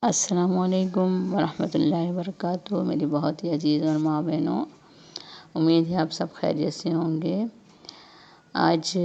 السلام علیکم ورحمۃ اللہ وبرکاتہ۔ میری بہت ہی عزیز اور ماں بہنوں، امید ہے آپ سب خیریت سے ہوں گے۔ آج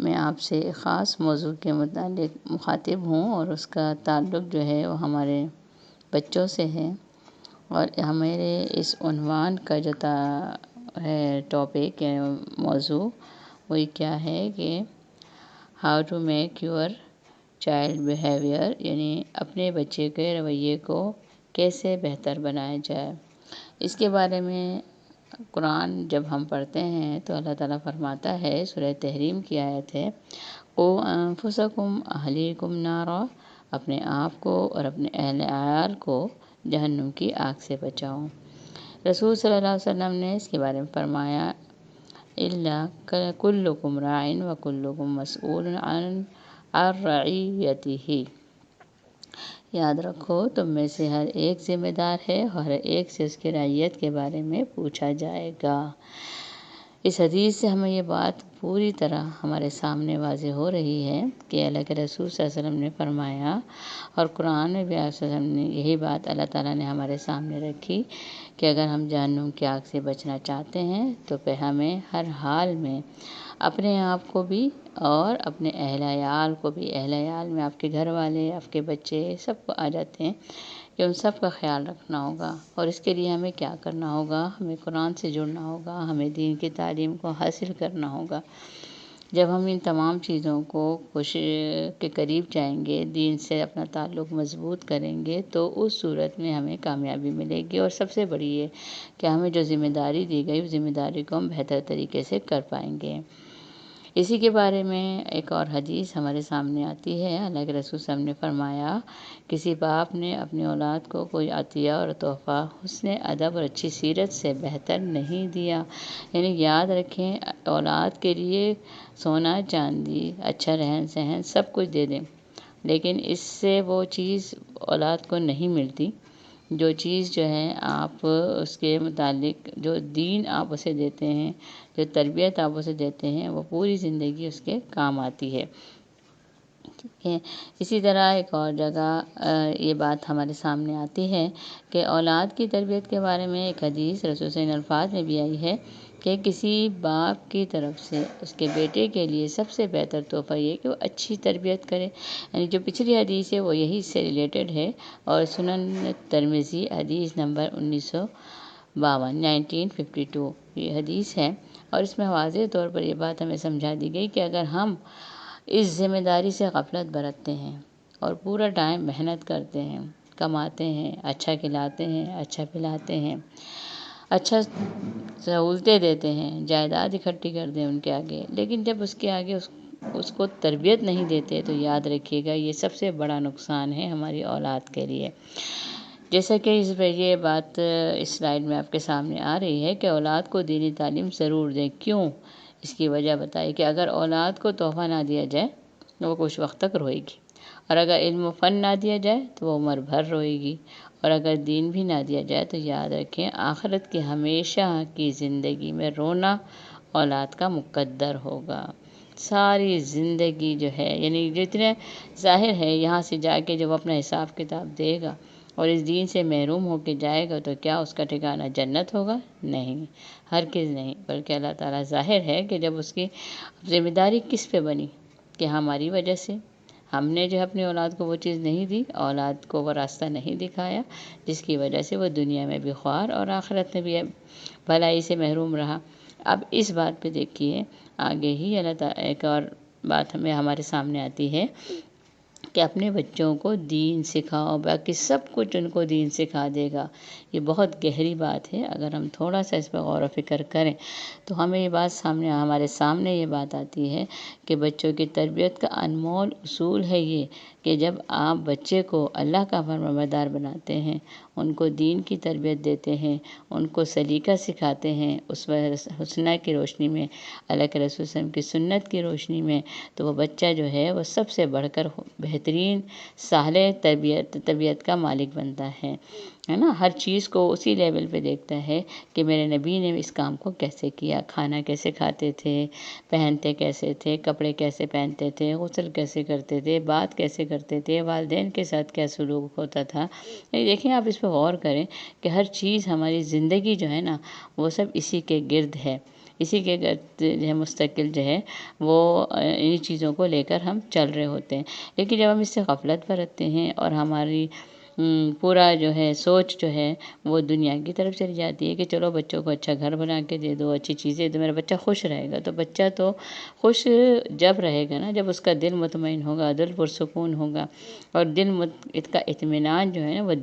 میں آپ سے ایک خاص موضوع کے متعلق مخاطب ہوں اور اس کا تعلق جو ہے وہ ہمارے بچوں سے ہے، اور ہمارے اس عنوان کا جو ہے ٹاپک ہے موضوع، وہی کیا ہے کہ how to make your child behaviour, یعنی اپنے بچے کے رویے کو کیسے بہتر بنایا جائے۔ اس کے بارے میں قرآن جب ہم پڑھتے ہیں تو اللہ تعالیٰ فرماتا ہے، سورہ تحریم کی آیت ہے، قُوْ أَنفُسَكُمْ أَهْلِيكُمْ نَارًا، اپنے آپ کو اور اپنے اہل عیال کو جہنم کی آگ سے بچاؤ۔ رسول صلی اللہ علیہ وسلم نے اس کے بارے میں فرمایا، كُلُّكُمْ رَاعٍ وَكُلُّكُمْ مَسْئُولٌ عَنْ رَعِيَّتِهِ، یاد رکھو تم میں سے ہر ایک ذمہ دار ہے اور ہر ایک سے اس کی رعیت کے بارے میں پوچھا جائے گا۔ اس حدیث سے ہمیں یہ بات پوری طرح ہمارے سامنے واضح ہو رہی ہے کہ اللہ کے رسول صلی اللہ علیہ وسلم نے فرمایا، اور قرآن میں بھی صلی اللہ علیہ وسلم نے یہی بات اللہ تعالیٰ نے ہمارے سامنے رکھی کہ اگر ہم جہنم کی آگ سے بچنا چاہتے ہیں تو پھر ہمیں ہر حال میں اپنے آپ کو بھی اور اپنے اہل عیال کو بھی، اہل عیال میں آپ کے گھر والے، آپ کے بچے، سب کو آ جاتے ہیں، کہ ان سب کا خیال رکھنا ہوگا۔ اور اس کے لیے ہمیں کیا کرنا ہوگا؟ ہمیں قرآن سے جڑنا ہوگا، ہمیں دین کی تعلیم کو حاصل کرنا ہوگا۔ جب ہم ان تمام چیزوں کو کے قریب جائیں گے، دین سے اپنا تعلق مضبوط کریں گے، تو اس صورت میں ہمیں کامیابی ملے گی، اور سب سے بڑی یہ کہ ہمیں جو ذمہ داری دی گئی اس ذمہ داری کو ہم بہتر طریقے سے کر پائیں گے۔ اسی کے بارے میں ایک اور حدیث ہمارے سامنے آتی ہے، اللہ کے رسول صلی اللہ علیہ وسلم نے فرمایا، کسی باپ نے اپنی اولاد کو کوئی عطیہ اور تحفہ حسن ادب اور اچھی سیرت سے بہتر نہیں دیا۔ یعنی یاد رکھیں، اولاد کے لیے سونا چاندی، اچھا رہن سہن سب کچھ دے دیں، لیکن اس سے وہ چیز اولاد کو نہیں ملتی جو چیز جو ہے آپ اس کے متعلق جو دین آپ اسے دیتے ہیں، جو تربیت آپ اسے دیتے ہیں، وہ پوری زندگی اس کے کام آتی ہے۔ اسی طرح ایک اور جگہ یہ بات ہمارے سامنے آتی ہے کہ اولاد کی تربیت کے بارے میں ایک حدیث رسول صلی اللہ علیہ وسلم کے الفاظ میں بھی آئی ہے کہ کسی باپ کی طرف سے اس کے بیٹے کے لیے سب سے بہتر تحفہ یہ کہ وہ اچھی تربیت کرے۔ یعنی جو پچھلی حدیث ہے وہ یہی سے ریلیٹڈ ہے، اور سنن ترمذی حدیث نمبر 1952 یہ حدیث ہے، اور اس میں واضح طور پر یہ بات ہمیں سمجھا دی گئی کہ اگر ہم اس ذمہ داری سے غفلت برتتے ہیں اور پورا ٹائم محنت کرتے ہیں، کماتے ہیں، اچھا کھلاتے ہیں، اچھا پلاتے ہیں، اچھا سہولتیں دیتے ہیں، جائیداد اکٹھی کرتے ہیں ان کے آگے، لیکن جب اس کے آگے اس کو تربیت نہیں دیتے تو یاد رکھیے گا یہ سب سے بڑا نقصان ہے ہماری اولاد کے لیے۔ جیسا کہ اس پہ یہ بات اس سلائیڈ میں آپ کے سامنے آ رہی ہے کہ اولاد کو دینی تعلیم ضرور دیں۔ کیوں؟ اس کی وجہ بتائی کہ اگر اولاد کو تحفہ نہ دیا جائے تو وہ کچھ وقت تک روئے گی، اور اگر علم و فن نہ دیا جائے تو وہ عمر بھر روئے گی، اور اگر دین بھی نہ دیا جائے تو یاد رکھیں آخرت کی ہمیشہ کی زندگی میں رونا اولاد کا مقدر ہوگا۔ ساری زندگی جو ہے، یعنی جتنے ظاہر ہے یہاں سے جا کے جب اپنا حساب کتاب دے گا اور اس دین سے محروم ہو کے جائے گا تو کیا اس کا ٹھکانہ جنت ہوگا؟ نہیں، ہرگز نہیں، بلکہ اللہ تعالیٰ ظاہر ہے کہ جب اس کی ذمہ داری کس پہ بنی کہ ہماری وجہ سے ہم نے جو اپنی اولاد کو وہ چیز نہیں دی، اولاد کو وہ راستہ نہیں دکھایا، جس کی وجہ سے وہ دنیا میں بھی خوار اور آخرت میں بھی بھلائی سے محروم رہا۔ اب اس بات پہ دیکھیے آگے ہی اللہ تعالیٰ ایک اور بات ہمارے سامنے آتی ہے کہ اپنے بچوں کو دین سکھاؤ، باقی سب کچھ ان کو دین سکھا دے گا۔ یہ بہت گہری بات ہے، اگر ہم تھوڑا سا اس پہ غور و فکر کریں تو ہمیں یہ بات ہمارے سامنے یہ بات آتی ہے کہ بچوں کی تربیت کا انمول اصول ہے یہ کہ جب آپ بچے کو اللہ کا فرمانبردار بناتے ہیں، ان کو دین کی تربیت دیتے ہیں، ان کو سلیقہ سکھاتے ہیں، اس حسنہ کی روشنی میں، اللہ کے رسول صلی اللہ علیہ وسلم کی سنت کی روشنی میں، تو وہ بچہ جو ہے وہ سب سے بڑھ کر بہترین صالح طبیعت کا مالک بنتا ہے نا. ہر چیز کو اسی لیول پہ دیکھتا ہے کہ میرے نبی نے اس کام کو کیسے کیا، کھانا کیسے کھاتے تھے، پہنتے کیسے تھے، کپڑے کیسے پہنتے تھے، غسل کیسے کرتے تھے، بات کیسے کرتے تھے، والدین کے ساتھ کیا سلوک ہوتا تھا. دیکھیں آپ اس پہ غور کریں کہ ہر چیز ہماری زندگی جو ہے نا وہ سب اسی کے گرد ہے، اسی کے گرد جو ہے مستقل جو ہے وہ انہی چیزوں کو لے کر ہم چل رہے ہوتے ہیں. لیکن جب ہم اس سے غفلت برتتے ہیں اور ہماری پورا جو ہے سوچ جو ہے وہ دنیا کی طرف چلی جاتی ہے کہ چلو بچوں کو اچھا گھر بنا کے دے دو، اچھی چیزیں تو میرا بچہ خوش رہے گا. تو بچہ تو خوش جب رہے گا نا جب اس کا دل مطمئن ہوگا، دل پرسکون ہوگا، اور اس کا اطمینان جو ہے نا وہ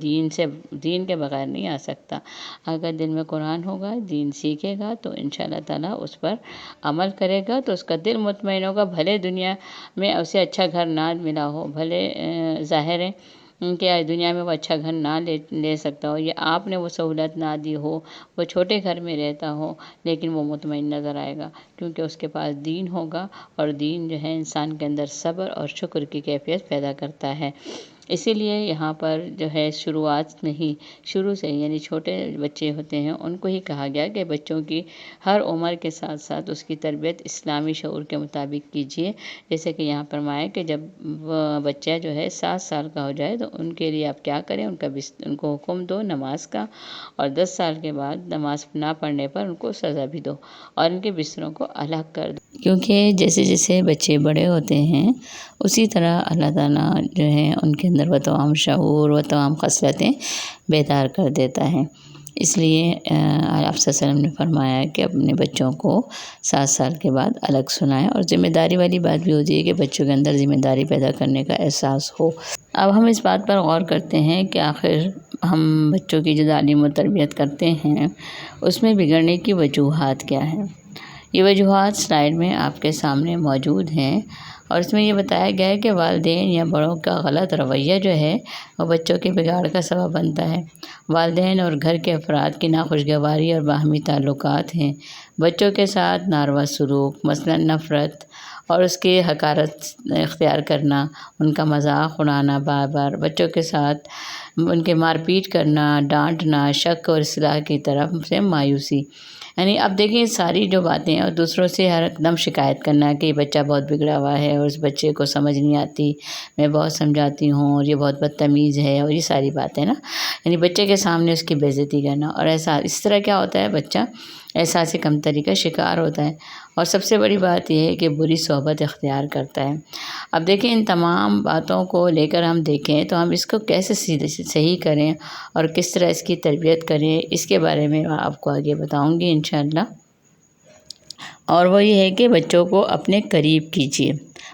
دین کے بغیر نہیں آ سکتا. اگر دل میں قرآن ہوگا، دین سیکھے گا تو انشاءاللہ تعالیٰ اس پر عمل کرے گا تو اس کا دل مطمئن ہوگا. بھلے دنیا میں اسے اچھا گھر نہ ملا ہو، بھلے ظاہر ہے کہ دنیا میں وہ اچھا گھر نہ لے سکتا ہو یا آپ نے وہ سہولت نہ دی ہو، وہ چھوٹے گھر میں رہتا ہو، لیکن وہ مطمئن نظر آئے گا کیونکہ اس کے پاس دین ہوگا، اور دین جو ہے انسان کے اندر صبر اور شکر کی کیفیت پیدا کرتا ہے. اسی لیے یہاں پر جو ہے شروعات میں ہی شروع سے یعنی چھوٹے بچے ہوتے ہیں ان کو ہی کہا گیا کہ بچوں کی ہر عمر کے ساتھ ساتھ اس کی تربیت اسلامی شعور کے مطابق کیجیے. جیسے کہ یہاں فرمایا کہ جب بچہ جو ہے 7 سال کا ہو جائے تو ان کے لیے آپ کیا کریں، ان کو حکم دو نماز کا، اور 10 سال کے بعد نماز نہ پڑھنے پر ان کو سزا بھی دو اور ان کے بستروں کو الگ کر دو. کیونکہ جیسے جیسے بچے بڑے ہوتے ہیں اسی طرح اللہ تعالیٰ جو ہے ان کے اندر وہ تمام شعور و تمام خصلتیں بیدار کر دیتا ہے. اس لیے آپ صلی اللہ علیہ وسلم نے فرمایا کہ اپنے بچوں کو 7 سال کے بعد الگ سنائیں، اور ذمہ داری والی بات بھی ہوتی ہے کہ بچوں کے اندر ذمہ داری پیدا کرنے کا احساس ہو. اب ہم اس بات پر غور کرتے ہیں کہ آخر ہم بچوں کی جو تعلیم و تربیت کرتے ہیں اس میں بگڑنے کی وجوہات کیا ہیں. یہ وجوہات سلائیڈ میں آپ کے سامنے موجود ہیں، اور اس میں یہ بتایا گیا ہے کہ والدین یا بڑوں کا غلط رویہ جو ہے وہ بچوں کے بگاڑ کا سبب بنتا ہے. والدین اور گھر کے افراد کی ناخوشگواری اور باہمی تعلقات ہیں. بچوں کے ساتھ ناروا سلوک، مثلاً نفرت اور اس کی حقارت اختیار کرنا، ان کا مذاق اڑانا، بار بار بچوں کے ساتھ ان کے مار پیٹ کرنا، ڈانٹنا، شک اور اصلاح کی طرف سے مایوسی. یعنی اب دیکھیں ساری جو باتیں اور دوسروں سے ہر دم شکایت کرنا کہ یہ بچہ بہت بگڑا ہوا ہے اور اس بچے کو سمجھ نہیں آتی، میں بہت سمجھاتی ہوں اور یہ بہت بدتمیز ہے، اور یہ ساری باتیں نا یعنی بچے کے سامنے اس کی بے عزتی کرنا، اور ایسا اس طرح کیا ہوتا ہے بچہ احساس کمتری کا شکار ہوتا ہے. اور سب سے بڑی بات یہ ہے کہ بری صحبت اختیار کرتا ہے. اب دیکھیں ان تمام باتوں کو لے کر ہم دیکھیں تو ہم اس کو کیسے صحیح کریں اور کس طرح اس کی تربیت کریں، اس کے بارے میں آپ کو آگے بتاؤں گی انشاءاللہ. اور وہ یہ ہے کہ بچوں کو اپنے قریب کیجیے،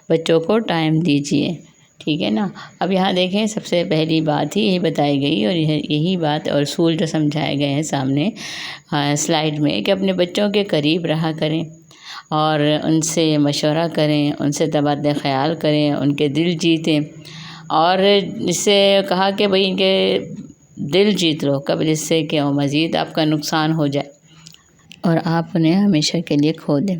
بچوں کو ٹائم دیجیے، ٹھیک ہے نا. اب یہاں دیکھیں سب سے پہلی بات ہی یہی بتائی گئی، اور یہی بات اور اصول جو سمجھائے گئے ہیں سامنے سلائیڈ میں کہ اپنے بچوں کے قریب رہا کریں اور ان سے مشورہ کریں، ان سے تبادلہ خیال کریں، ان کے دل جیتیں. اور اس سے کہا کہ بھئی ان کے دل جیت لو قبل اس سے کہ مزید آپ کا نقصان ہو جائے اور آپ انہیں ہمیشہ کے لیے کھو دیں.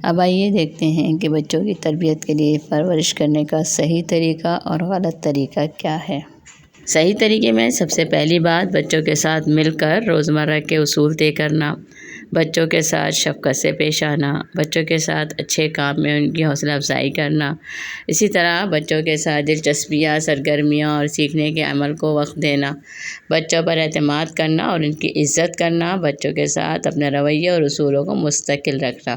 اب آئیے دیکھتے ہیں کہ بچوں کی تربیت کے لیے پرورش کرنے کا صحیح طریقہ اور غلط طریقہ کیا ہے. صحیح طریقے میں سب سے پہلی بات بچوں کے ساتھ مل کر روزمرہ کے اصول طے کرنا، بچوں کے ساتھ شفقت سے پیش آنا، بچوں کے ساتھ اچھے کام میں ان کی حوصلہ افزائی کرنا، اسی طرح بچوں کے ساتھ دلچسپیاں، سرگرمیاں اور سیکھنے کے عمل کو وقت دینا، بچوں پر اعتماد کرنا اور ان کی عزت کرنا، بچوں کے ساتھ اپنے رویے اور اصولوں کو مستقل رکھنا،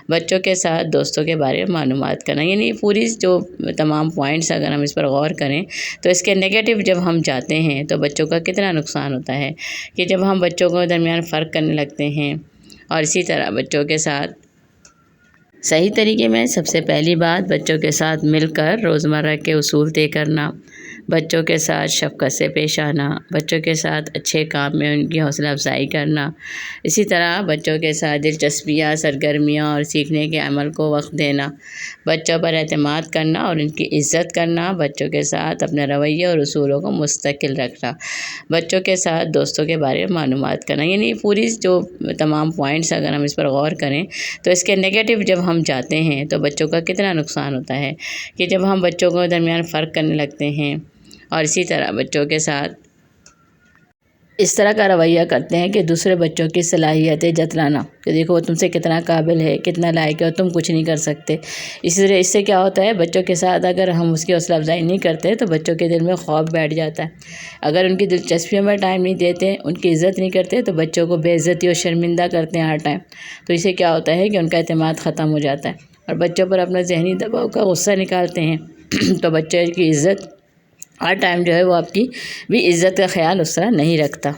بچوں کے ساتھ دوستوں کے بارے میں معلومات کرنا. یعنی پوری جو تمام پوائنٹس اگر ہم اس پر غور کریں تو اس کے نیگیٹو جب ہم جاتے ہیں تو بچوں کا کتنا نقصان ہوتا ہے کہ جب ہم بچوں کو درمیان فرق کرنے لگتے ہیں. اور اسی طرح بچوں کے ساتھ صحیح طریقے میں سب سے پہلی بات بچوں کے ساتھ مل کر روزمرہ کے اصول طے کرنا، بچوں کے ساتھ شفقت سے پیش آنا، بچوں کے ساتھ اچھے کام میں ان کی حوصلہ افزائی کرنا، اسی طرح بچوں کے ساتھ دلچسپیاں، سرگرمیاں اور سیکھنے کے عمل کو وقت دینا، بچوں پر اعتماد کرنا اور ان کی عزت کرنا، بچوں کے ساتھ اپنے رویے اور اصولوں کو مستقل رکھنا، بچوں کے ساتھ دوستوں کے بارے میں معلومات کرنا. یعنی پوری جو تمام پوائنٹس اگر ہم اس پر غور کریں تو اس کے نیگیٹو جب ہم چاہتے ہیں تو بچوں کا کتنا نقصان ہوتا ہے کہ جب ہم بچوں کو درمیان فرق کرنے لگتے ہیں اور اسی طرح بچوں کے ساتھ اس طرح کا رویہ کرتے ہیں کہ دوسرے بچوں کی صلاحیتیں جتلانا کہ دیکھو وہ تم سے کتنا قابل ہے، کتنا لائق ہے اور تم کچھ نہیں کر سکتے۔ اسی طرح اس سے کیا ہوتا ہے، بچوں کے ساتھ اگر ہم اس کی حوصلہ افزائی نہیں کرتے تو بچوں کے دل میں خوف بیٹھ جاتا ہے۔ اگر ان کی دلچسپیوں میں ٹائم نہیں دیتے، ان کی عزت نہیں کرتے تو بچوں کو بے عزتی اور شرمندہ کرتے ہیں ہر ٹائم۔ تو اس سے کیا ہوتا ہے کہ ان کا اعتماد ختم ہو جاتا ہے اور بچوں پر اپنا ذہنی دباؤ کا غصہ نکالتے ہیں تو بچے کی عزت ہر ٹائم جو ہے وہ آپ کی بھی عزت کا خیال اس طرح نہیں رکھتا۔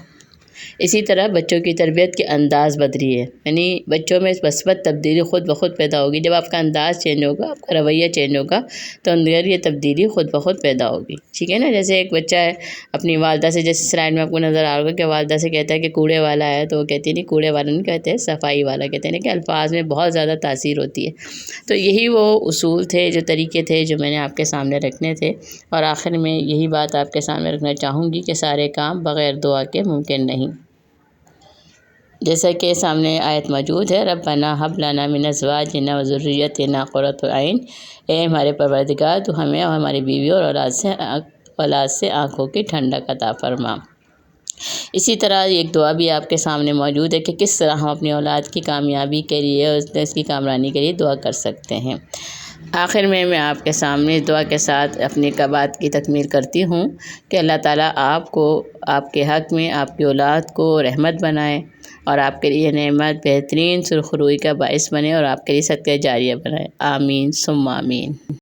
اسی طرح بچوں کی تربیت کے انداز بدلی ہے، یعنی بچوں میں مثبت تبدیلی خود بخود پیدا ہوگی۔ جب آپ کا انداز چینج ہوگا، آپ کا رویہ چینج ہوگا تو اندر یہ تبدیلی خود بخود پیدا ہوگی، ٹھیک ہے نا۔ جیسے ایک بچہ ہے اپنی والدہ سے، جیسے سلائڈ میں آپ کو نظر آ رہا ہوگا کہ والدہ سے کہتا ہے کہ کوڑے والا ہے، تو وہ کہتی نہیں کوڑے والا نہیں کہتے، صفائی والا کہتے ہیں، کہ الفاظ میں بہت زیادہ تاثیر ہوتی ہے۔ تو یہی وہ اصول تھے، جو طریقے تھے جو میں نے آپ کے سامنے رکھنے تھے، اور آخر میں یہی بات آپ کے سامنے رکھنا چاہوں گی کہ سارے کام بغیر دعا کے ممکن نہیں۔ جیسا کہ سامنے آیت موجود ہے، ربنا ہب لنا من ازواجنا و ذریتنا قرۃ اعین، اے ہمارے پروردگار تو ہمیں اور ہماری بیوی اور اولاد سے آنکھوں کی ٹھنڈک عطا فرما۔ اسی طرح ایک دعا بھی آپ کے سامنے موجود ہے کہ کس طرح ہم اپنی اولاد کی کامیابی کے لیے اور اس کی کامرانی کے لیے دعا کر سکتے ہیں۔ آخر میں آپ کے سامنے اس دعا کے ساتھ اپنی بات کی تکمیل کرتی ہوں کہ اللہ تعالیٰ آپ کو، آپ کے حق میں، آپ کی اولاد کو رحمت بنائے اور آپ کے لیے نعمت بہترین سرخروئی کا باعث بنے اور آپ کے لیے صدقہ جاریہ بنائے۔ آمین ثم آمین۔